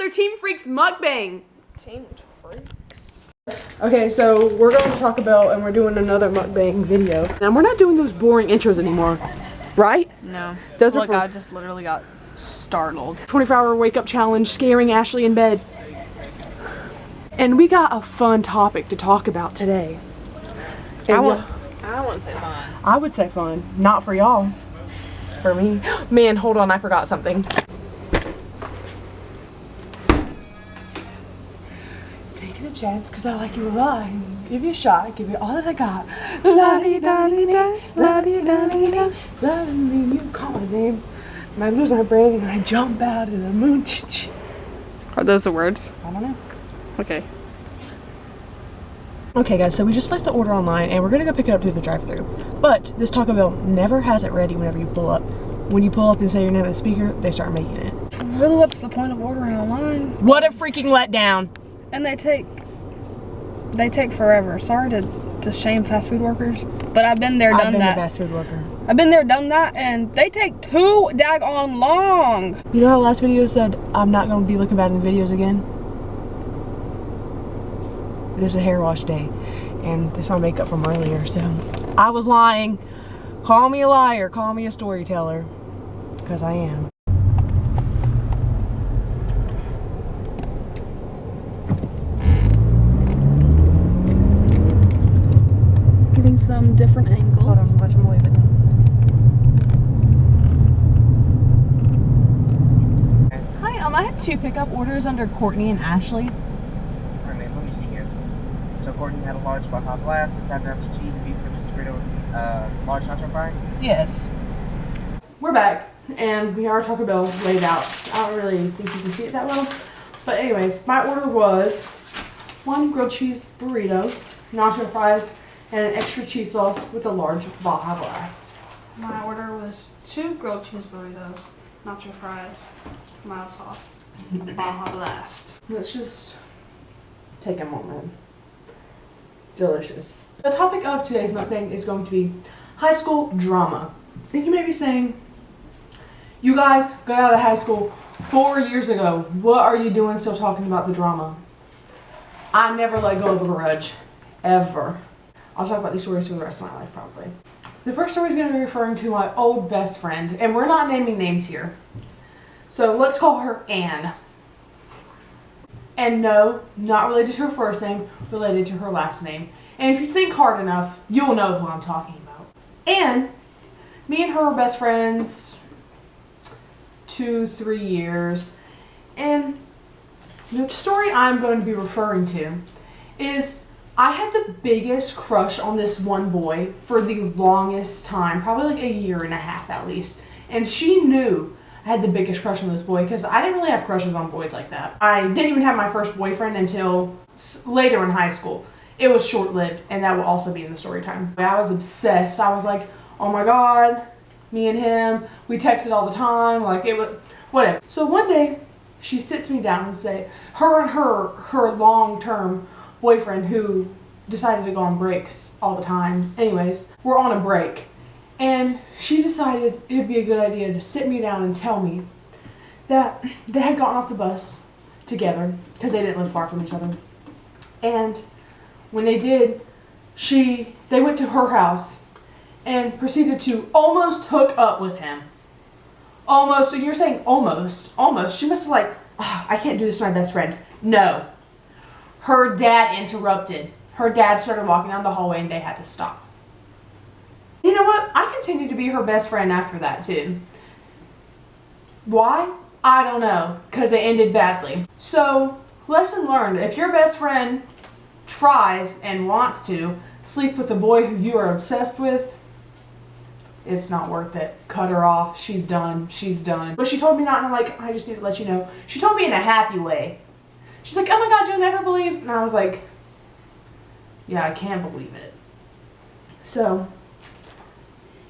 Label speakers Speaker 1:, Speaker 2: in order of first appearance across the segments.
Speaker 1: another Teamedfreaks mukbang.
Speaker 2: Teamedfreaks. Okay, so we're going to Taco Bell and we're doing another mukbang video. And we're not doing those boring intros anymore, right?
Speaker 1: No.
Speaker 2: Those
Speaker 1: Look,
Speaker 2: are
Speaker 1: I just literally got startled.
Speaker 2: 24-hour wake up challenge, scaring Ashley in bed. And we got a fun topic to talk about today.
Speaker 1: I wouldn't say fun.
Speaker 2: I would say fun. Not for y'all. For me. Man, hold on, I forgot something. Taking a chance because I like you a lot. Give you a shot, give you all that I got. La-dee-da-dee-da, la-dee-da-dee-da. Suddenly you call my name. And I lose my brain and I jump out of the moon.
Speaker 1: Are those the words?
Speaker 2: I don't know.
Speaker 1: Okay.
Speaker 2: Okay guys, so we just placed the order online and we're gonna go pick it up through the drive-thru. But this Taco Bell never has it ready whenever you pull up. When you pull up and say your name at the speaker, they start making it.
Speaker 3: Really, what's the point of ordering online?
Speaker 2: What a freaking letdown.
Speaker 3: And they take forever. Sorry to shame fast food workers, but I've been there, done
Speaker 2: I've been
Speaker 3: that.
Speaker 2: a fast food worker.
Speaker 3: I've been there, done that, and they take too daggone long.
Speaker 2: You know how last video said, I'm not gonna be looking bad in the videos again? This is a hair wash day, and this is my makeup from earlier, so I was lying. Call me a liar, call me a storyteller, because I am.
Speaker 3: Getting some different angles.
Speaker 2: Hold on, watch them wave it. Hi, I had 2 pickup orders under Courtney and Ashley.
Speaker 4: Alright, let me see here. So Courtney had a large Baja Blast, a side grams of cheese, a beef burrito, large nacho fry.
Speaker 2: Yes. We're back, and we are Taco Bell laid out. I don't really think you can see it that well. But anyways, my order was 1 grilled cheese burrito, nacho fries, and an extra cheese sauce with a large Baja Blast.
Speaker 3: My order was 2 grilled cheese burritos, nacho fries, mild sauce, Baja Blast.
Speaker 2: Let's just take a moment. Delicious. The topic of today's mukbang is going to be high school drama. And you may be saying, you guys got out of high school 4 years ago. What are you doing still talking about the drama? I never let go of a grudge. Ever. I'll talk about these stories for the rest of my life probably. The first story is going to be referring to my old best friend. And we're not naming names here. So let's call her Anne. And no, not related to her first name, related to her last name. And if you think hard enough, you'll know who I'm talking about. And me and her were best friends 2-3 years. And the story I'm going to be referring to is I had the biggest crush on this one boy for the longest time, probably like 1.5 years at least. And she knew I had the biggest crush on this boy because I didn't really have crushes on boys like that. I didn't even have my first boyfriend until later in high school. It was short-lived, and that will also be in the story time. I was obsessed. I was like, oh my god, me and him, we texted all the time, like it was, whatever. So one day, she sits me down and say, her and her long-term boyfriend who decided to go on breaks all the time. Anyways, we're on a break. And she decided it would be a good idea to sit me down and tell me that they had gotten off the bus together because they didn't live far from each other. And when they did, they went to her house and proceeded to almost hook up with him. Almost, so you're saying almost. She must have like, oh, I can't do this to my best friend. No. Her dad interrupted. Her dad started walking down the hallway and they had to stop. You know what? I continued to be her best friend after that too. Why? I don't know. Because it ended badly. So, lesson learned. If your best friend tries and wants to sleep with a boy who you are obsessed with, it's not worth it. Cut her off. She's done. She's done. But she told me not in a, like, I just need to let you know. She told me in a happy way. She's like, oh my god, you'll never believe. And I was like, yeah, I can't believe it. So,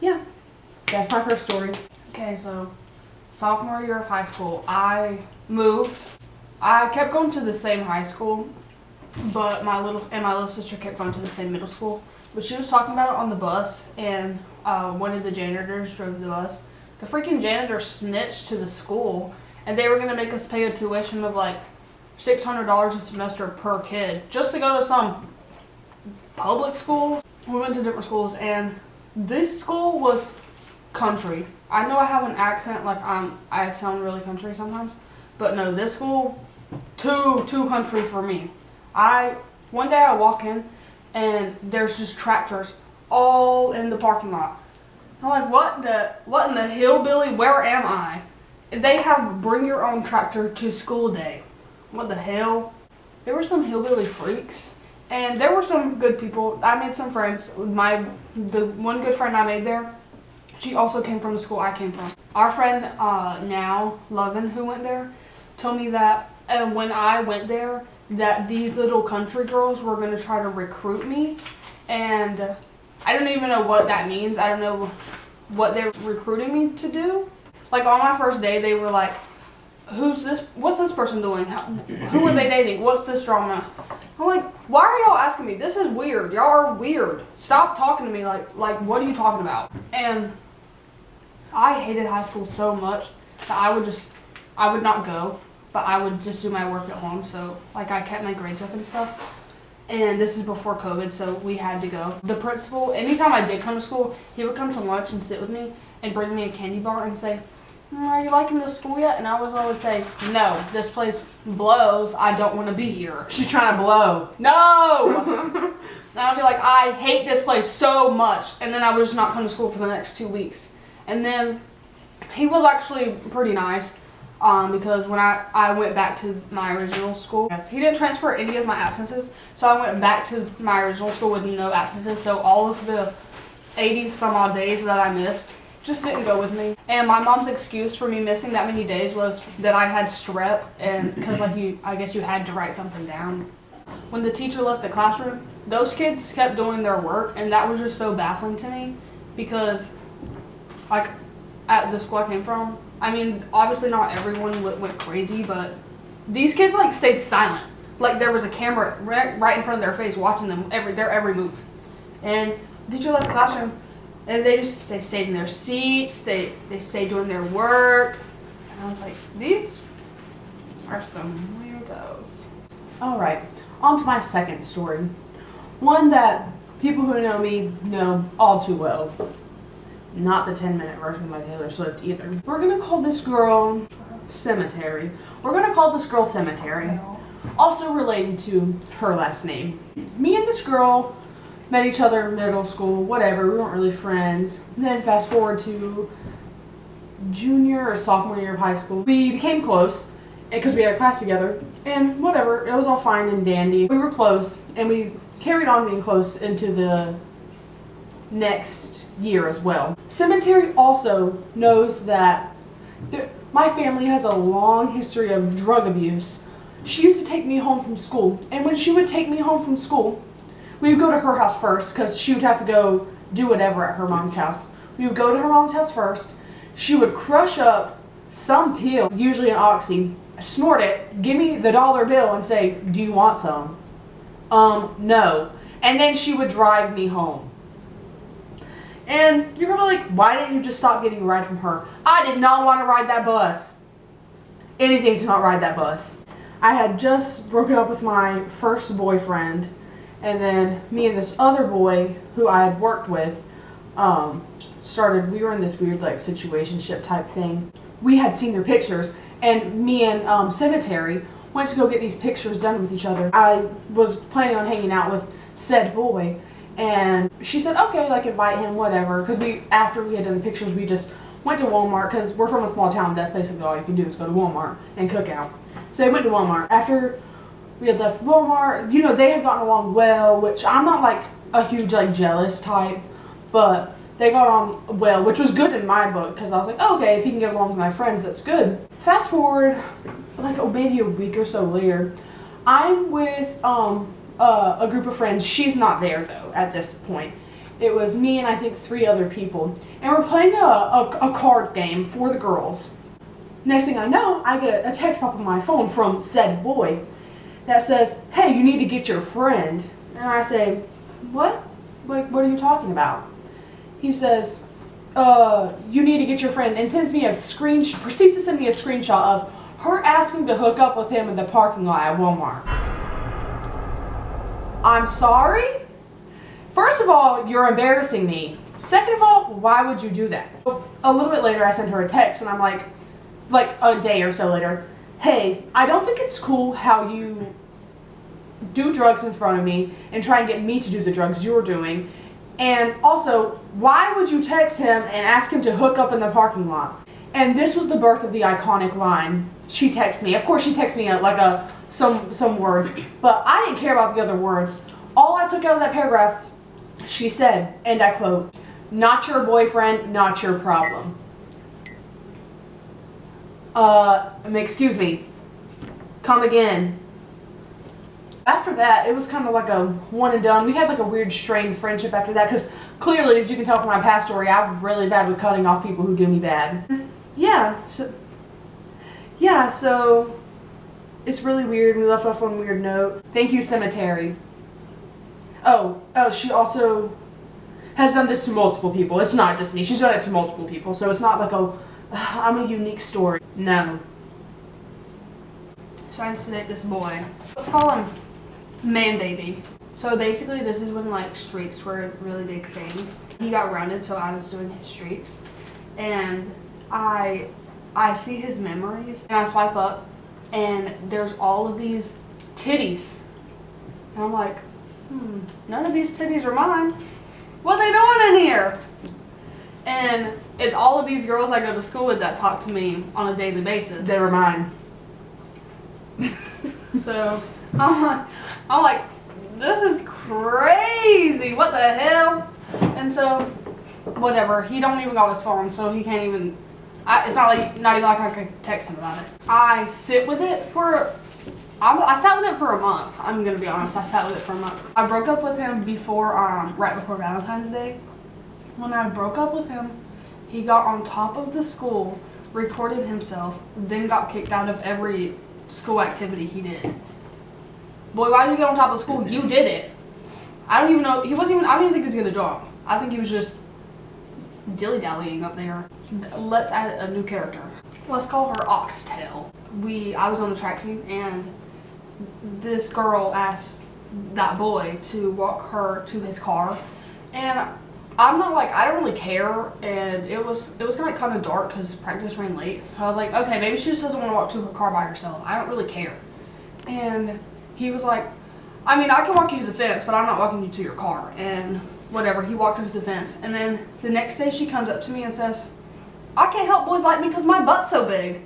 Speaker 2: yeah, that's my first story.
Speaker 3: Okay, so sophomore year of high school, I moved. I kept going to the same high school, but my little sister kept going to the same middle school. But she was talking about it on the bus, and one of the janitors drove the bus. The freaking janitor snitched to the school and they were going to make us pay a tuition of like $600 a semester per kid just to go to some public school. We went to different schools, and this school was country. I know I have an accent, like I sound really country sometimes, but no, this school, too country for me. One day I walk in, and there's just tractors all in the parking lot. I'm like, what in the hillbilly, where am I? They have bring your own tractor to school day. What the hell? There were some hillbilly freaks, and there were some good people. I made some friends. The one good friend I made there, she also came from the school I came from. Our friend now, Lovin, who went there, told me that when I went there, that these little country girls were going to try to recruit me, and I don't even know what that means. I don't know what they're recruiting me to do. Like on my first day, they were like, who's this? What's this person doing? Who are they dating? What's this drama? I'm like, why are y'all asking me? This is weird. Y'all are weird. Stop talking to me like what are you talking about? And I hated high school so much that I would not go, but I would just do my work at home. So like I kept my grades up and stuff. And this is before COVID, so we had to go. The principal, anytime I did come to school, he would come to lunch and sit with me and bring me a candy bar and say, are you liking the school yet? And I was always say, no, this place blows. I don't want to be here.
Speaker 2: She's trying to blow.
Speaker 3: No! And I would be like, I hate this place so much. And then I would just not come to school for the next 2 weeks. And then he was actually pretty nice because when I went back to my original school, he didn't transfer any of my absences. So I went back to my original school with no absences. So all of the 80 some odd days that I missed just didn't go with me. And my mom's excuse for me missing that many days was that I had strep, and because I guess you had to write something down. When the teacher left the classroom, those kids kept doing their work, and that was just so baffling to me because like at the school I came from, I mean, obviously not everyone went crazy, but these kids like stayed silent. Like there was a camera right in front of their face watching them their every move. And the teacher left the classroom, and they stayed in their seats, they stayed doing their work. And I was like, these are some weirdos.
Speaker 2: All right, on to my second story. One that people who know me know all too well. Not the 10-minute version by Taylor Swift either. We're gonna call this girl Cemetery. We're gonna call this girl Cemetery. Also related to her last name. Me and this girl met each other in middle school, whatever, we weren't really friends. Then fast forward to junior or sophomore year of high school. We became close because we had a class together, and whatever, it was all fine and dandy. We were close, and we carried on being close into the next year as well. Cemetery also knows that my family has a long history of drug abuse. She used to take me home from school, and when she would take me home from school, we would go to her house first because she would have to go do whatever at her mom's house. We would go to her mom's house first. She would crush up some pill, usually an oxy, snort it, give me the dollar bill and say, do you want some? No. And then she would drive me home. And you're probably like, why didn't you just stop getting a ride from her? I did not want to ride that bus. Anything to not ride that bus. I had just broken up with my first boyfriend, and then me and this other boy who I had worked with we were in this weird like situationship type thing. We had seen their pictures, and me and Cemetery went to go get these pictures done with each other. I was planning on hanging out with said boy, and she said, okay, like invite him, whatever, because after we had done the pictures, we just went to Walmart, because we're from a small town, that's basically all you can do is go to Walmart and cook out. So they went to Walmart. After we had left Walmart, you know, they had gotten along well, which I'm not like a huge like jealous type, but they got on well, which was good in my book, because I was like, oh, okay, if he can get along with my friends, that's good. Fast forward, like maybe a week or so later, I'm with a group of friends. She's not there though at this point. It was me and I think 3 other people, and we're playing a card game for the girls. Next thing I know, I get a text pop on my phone from said boy that says, hey, you need to get your friend. And I say, what? Like, what are you talking about? He says, you need to get your friend, and sends me a proceeds to send me a screenshot of her asking to hook up with him in the parking lot at Walmart. I'm sorry? First of all, you're embarrassing me. Second of all, why would you do that? A little bit later, I sent her a text, and I'm like a day or so later, hey, I don't think it's cool how you do drugs in front of me and try and get me to do the drugs you're doing. And also, why would you text him and ask him to hook up in the parking lot? And this was the birth of the iconic line. She texted me. Of course, she texted me some words, but I didn't care about the other words. All I took out of that paragraph, she said, and I quote, "Not your boyfriend, not your problem." Excuse me. Come again. After that, it was kind of like a one and done. We had like a weird strained friendship after that, because clearly, as you can tell from my past story, I'm really bad with cutting off people who do me bad. So it's really weird. We left off on a weird note. Thank you, Cemetery. Oh, she also has done this to multiple people. It's not just me. She's done it to multiple people. So it's not like I'm a unique story. No.
Speaker 3: So I sedate this boy. Let's call him Man Baby. So basically this is when like streaks were a really big thing. He got grounded, so I was doing his streaks. And I see his memories and I swipe up and there's all of these titties. And I'm like, none of these titties are mine. What are they doing in here? And it's all of these girls I go to school with that talk to me on a daily basis.
Speaker 2: They were mine.
Speaker 3: So I'm like, this is crazy. What the hell? And so, whatever. He don't even got his phone, so he can't even. It's not even like I could text him about it. I sit with it for. I sat with it for a month. I'm gonna be honest. I sat with it for a month. I broke up with him right before Valentine's Day. When I broke up with him, he got on top of the school, recorded himself, then got kicked out of every school activity he did. Boy, why did you get on top of the school? You did it. I don't even know. I don't even think he was gonna jump. I think he was just dilly-dallying up there. Let's add a new character. Let's call her Oxtail. I was on the track team, and this girl asked that boy to walk her to his car, and I'm not like, I don't really care, and it was kind of dark because practice ran late, so I was like, okay, maybe she just doesn't want to walk to her car by herself. I don't really care. And he was like, I mean, I can walk you to the fence, but I'm not walking you to your car. And whatever, he walked her to the fence. And then the next day she comes up to me and says, I can't help boys like me because my butt's so big.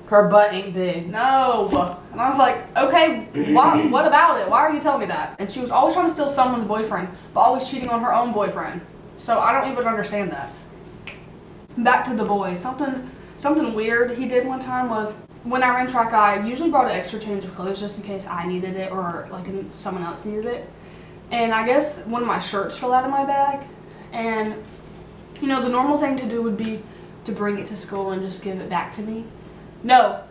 Speaker 2: Her butt ain't big.
Speaker 3: No. And I was like, okay, what about it? Why are you telling me that? And she was always trying to steal someone's boyfriend, but always cheating on her own boyfriend. So I don't even understand that. Back to the boy. Something weird he did one time was, when I ran track, I usually brought an extra change of clothes just in case I needed it or like someone else needed it. And I guess one of my shirts fell out of my bag. And, you know, the normal thing to do would be to bring it to school and just give it back to me. No,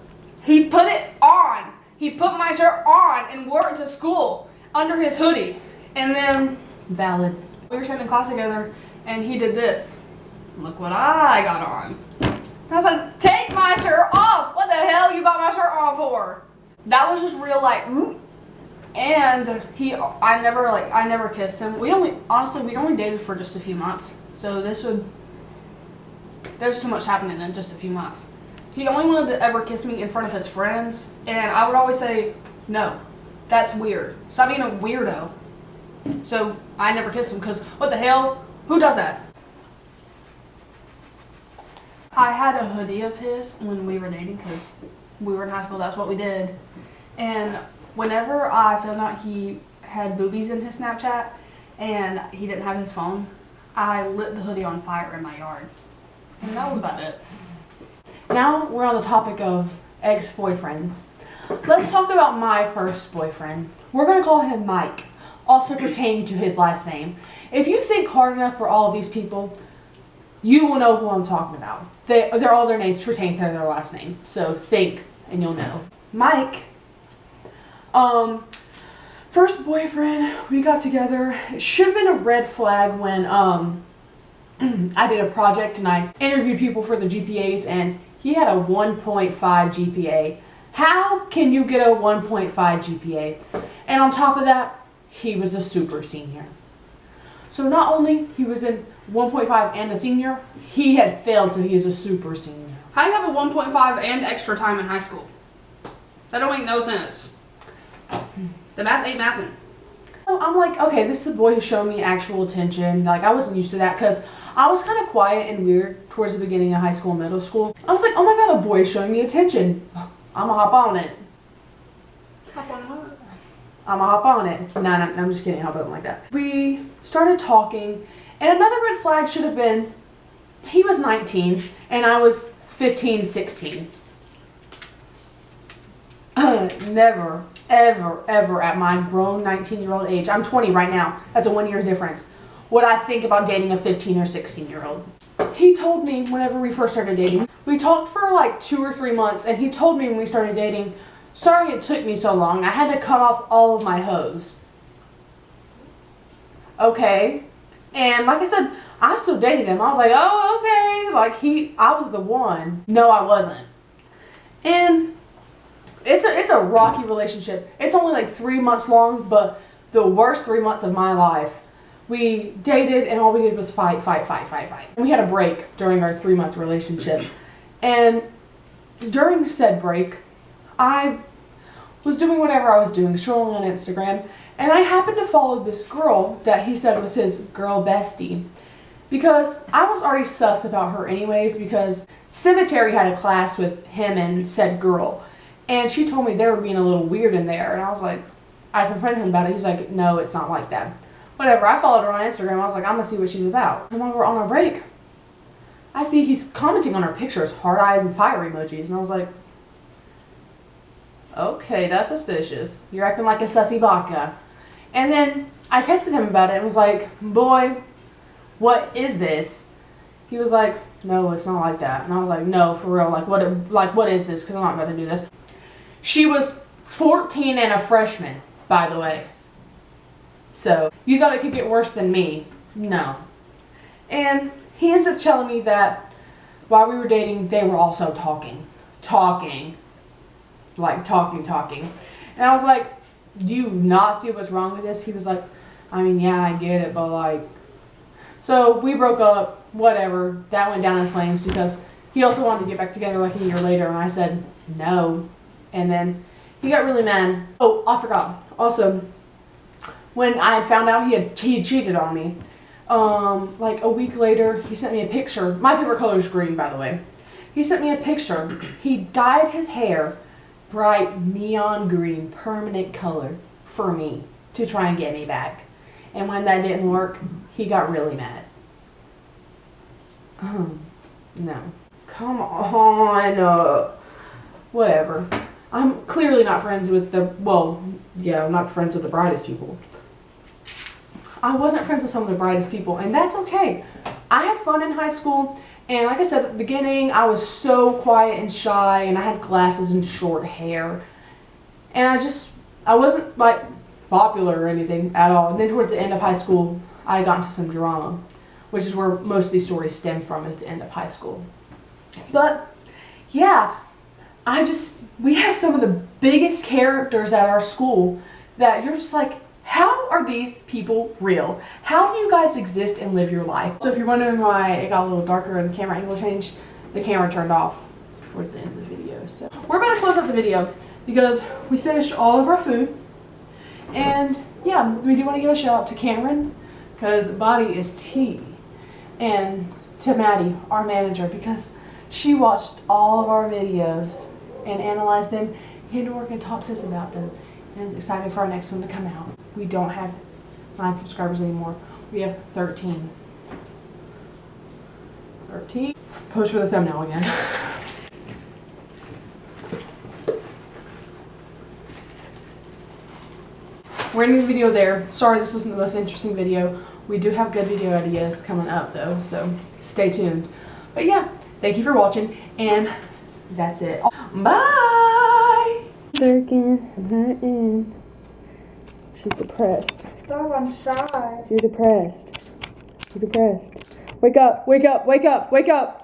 Speaker 3: he put it on. He put my shirt on and wore it to school under his hoodie. And then,
Speaker 2: valid.
Speaker 3: We were sitting in class together and he did this. Look what I got on. And I said, take my shirt off. What the hell you got my shirt on for? That was just real like, And I never kissed him. We only dated for just a few months. So there's too much happening in just a few months. He only wanted to ever kiss me in front of his friends, and I would always say, no, that's weird. Stop being a weirdo. So I never kissed him because what the hell? Who does that? I had a hoodie of his when we were dating because we were in high school, that's what we did. And whenever I found out he had boobies in his Snapchat and he didn't have his phone, I lit the hoodie on fire in my yard. And that was about it.
Speaker 2: Now we're on the topic of ex-boyfriends. Let's talk about my first boyfriend. We're going to call him Mike, also pertaining to his last name. If you think hard enough for all of these people, you will know who I'm talking about. They're all their names pertain to their last name. So think and you'll know. Mike, first boyfriend, we got together. It should have been a red flag when I did a project and I interviewed people for the GPAs, and he had a 1.5 GPA. How can you get a 1.5 GPA? And on top of that, he was a super senior. So not only he was in 1.5 and a senior, he had failed, so he is a super senior.
Speaker 3: How do you have a 1.5 and extra time in high school? That don't make no sense. The math ain't mathing.
Speaker 2: I'm like, okay, this is a boy who's showing me actual attention. Like, I wasn't used to that because I was kind of quiet and weird towards the beginning of high school and middle school. I was like, oh my god, a boy is showing me attention. I'm gonna hop on it.
Speaker 3: Hop on what?
Speaker 2: I'm gonna hop on it. No, I'm just kidding. Hop on like that. We started talking, and another red flag should have been he was 19 and I was 15, 16. Never, ever, ever at my grown 19-year-old age, I'm 20 right now, that's a 1-year difference, would I think about dating a 15 or 16-year-old. He told me whenever we first started dating, we talked for like 2 or 3 months, and he told me when we started dating, sorry it took me so long, I had to cut off all of my hoes. Okay, and like I said, I still dated him. I was like, oh, okay, like I was the one. No, I wasn't. And it's a rocky relationship. It's only like 3 months long, but the worst 3 months of my life. We dated and all we did was fight. And we had a break during our 3-month relationship. And during said break, I was doing whatever I was doing, scrolling on Instagram, and I happened to follow this girl that he said was his girl bestie. Because I was already sus about her anyways, because Cemetery had a class with him and said girl. And she told me they were being a little weird in there. And I was like, I confronted him about it. He's like, no, it's not like that. Whatever, I followed her on Instagram. I was like, I'm going to see what she's about. And while we're on our break, I see he's commenting on her pictures, heart eyes and fire emojis. And I was like, okay, that's suspicious. You're acting like a sussy vodka. And then I texted him about it and was like, boy, what is this? He was like, no, it's not like that. And I was like, no, for real, what is this? Because I'm not about to do this. She was 14 and a freshman, by the way. So, you thought it could get worse than me? No. And he ends up telling me that while we were dating, they were also talking. Like, talking. And I was like, do you not see what's wrong with this? He was like, I mean, yeah, I get it, but like... So, we broke up, whatever. That went down in flames because he also wanted to get back together like a year later, and I said, no. And then he got really mad. Oh, I forgot. Also, when I had found out he had cheated on me, like a week later, he sent me a picture. My favorite color is green, by the way. He sent me a picture. He dyed his hair bright neon green, permanent color for me to try and get me back. And when that didn't work, he got really mad. No. Come on. Whatever. I'm clearly not friends with I'm not friends with the brightest people. I wasn't friends with some of the brightest people, and that's okay. I had fun in high school, and like I said at the beginning, I was so quiet and shy, and I had glasses and short hair. And I wasn't like popular or anything at all. And then towards the end of high school, I got into some drama, which is where most of these stories stem from, is the end of high school. But yeah, we have some of the biggest characters at our school that you're just like, how are these people real? How do you guys exist and live your life? So if you're wondering why it got a little darker and the camera angle changed, the camera turned off towards the end of the video. So we're about to close out the video because we finished all of our food. And yeah, we do want to give a shout out to Cameron, because body is tea. And to Maddie, our manager, because she watched all of our videos and analyzed them, came to work and talked to us about them, and is excited for our next one to come out. We don't have 9 subscribers anymore. We have 13. 13? Post for the thumbnail again. We're ending the video there. Sorry this wasn't the most interesting video. We do have good video ideas coming up though, so stay tuned. But yeah, thank you for watching, and that's it. Bye! Birkin, I'm hurting. She's depressed.
Speaker 3: Stop, I'm shy.
Speaker 2: You're depressed. You're depressed. Wake up, wake up, wake up, wake up.